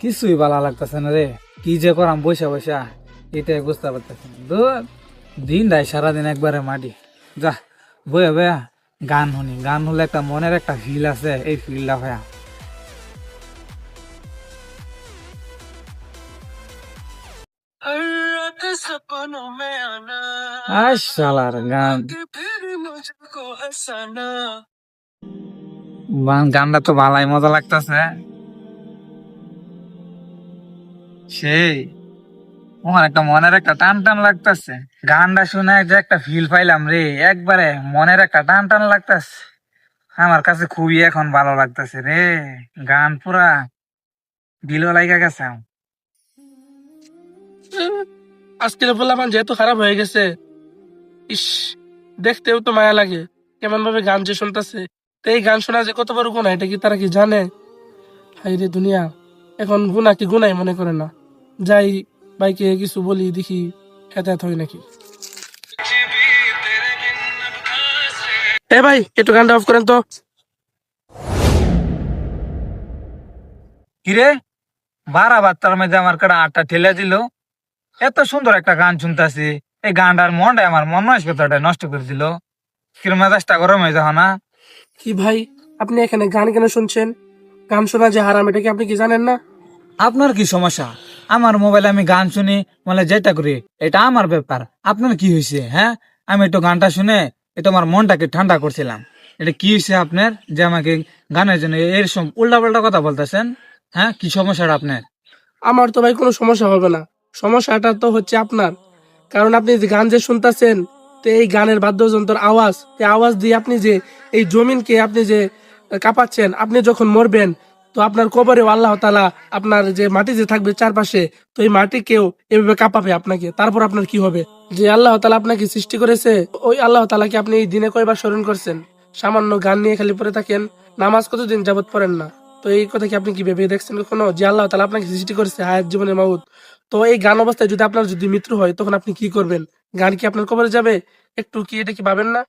কিছুই ভালো লাগতেছে না রে। কি যে করাম বৈশা বৈশা, এটাই বুঝতে পারতেছি না। দিন দেয় সারাদিন একবারে মাটি। যা, বইয়া বইয়া গান শুনি। গান হলে একটা মনের একটা ফিল আছে, এই ফিলটা ভাইয়া। हर रात सपनों में आना, আর শালার গান, फिर मुझको हंसाना। গানটা তো ভালাই মজা লাগতেছে সেই। আমার একটা মনের একটা টান টান লাগতেছে গানটা শুনে, যে একটা ফিল পাইলাম রে, একবারে মনের একটা টান টান লাগতেছে। আমার কাছে খুবই এখন ভালো লাগতেছে রে। গান পুরা দিলও লাগা গেছে। আজকের পোলাপান যেহেতু খারাপ হয়ে গেছে, ইস, দেখতেও তো মায়া লাগে কেমন ভাবে গান যে শুনতেছে। তো এই গান শোনা যে কত বড় গুণা, এটা কি তারা কি জানে? হাই রে দুনিয়া, এখন গুণা কি গুনাই মনে করে না। যাই বাইকে কিছু বলি, দেখি হেতায়ত হয় নাকি। এ ভাই, একটু গানটা অফ করেন তো। কিরে, 12 বার্তার মধ্যে আমার কাটা 8টা ঠেলে দিল। এত সুন্দর একটা গান শুনতেছি, এই গানটার মনটা আমার মন মানসিকতাটা নষ্ট করে দিল। কিরম মেজাজটা গরম হয়ে যাও না? কি ভাই, আপনি এখানে গান কেন শুনছেন? গান শোনা যে হারাম, এটা কি আপনি কি জানেন না? আপনার কি সমস্যা? আমার মোবাইলে আমি গান শুনি, মানে যেটা করি, এটা আমার ব্যাপার। আপনার কি হয়েছে? হ্যাঁ, আমি একটু গানটা শুনে এটা আমার মনটাকে ঠান্ডা করছিলাম। এটা কি হয়েছে আপনার যে আমাকে গানের জন্য এরকম উল্টা পাল্টা কথা বলতেছেন? হ্যাঁ, কি সমস্যাটা আপনার? আমার তো ভাই কোনো সমস্যা হবে না। সমস্যাটা তো হচ্ছে আপনার। কারণ আপনি যে গান যে শুনতেছেন, তো এই গানের বাদ্যযন্ত্রের আওয়াজ, এই আওয়াজ দিয়ে আপনি যে এই জমিনকে আপনি যে কাঁপাচ্ছেন। আপনি যখন মরবেন, তো আপনার কবরেও আল্লাহ তাআলা আপনার যে মাটি যে থাকবে চারপাশে, তো এই মাটিকেও এভাবে কাঁপাবে আপনাকে। তারপর আপনার কি হবে? যে আল্লাহ তাআলা আপনাকে সৃষ্টি করেছে, ওই আল্লাহ তাআলাকে আপনি এই দিনে কয়বার স্মরণ করছেন? সামান্য গান নিয়ে খালি পড়ে থাকেন। নামাজ কতদিন যাবত পড়েন না। তো এই কথা কি আপনি কি ভেবে দেখছেন কখনো, যে আল্লাহ তাআলা আপনাকে সৃষ্টি করেছে হায়াত জীবনের মাউত? তো এই গান অবস্থায় যদি আপনার যদি মৃত্যু হয়, তখন আপনি কি করবেন? গান কি আপনার কবরে যাবে? একটু কি এটা কি ভাবেন না?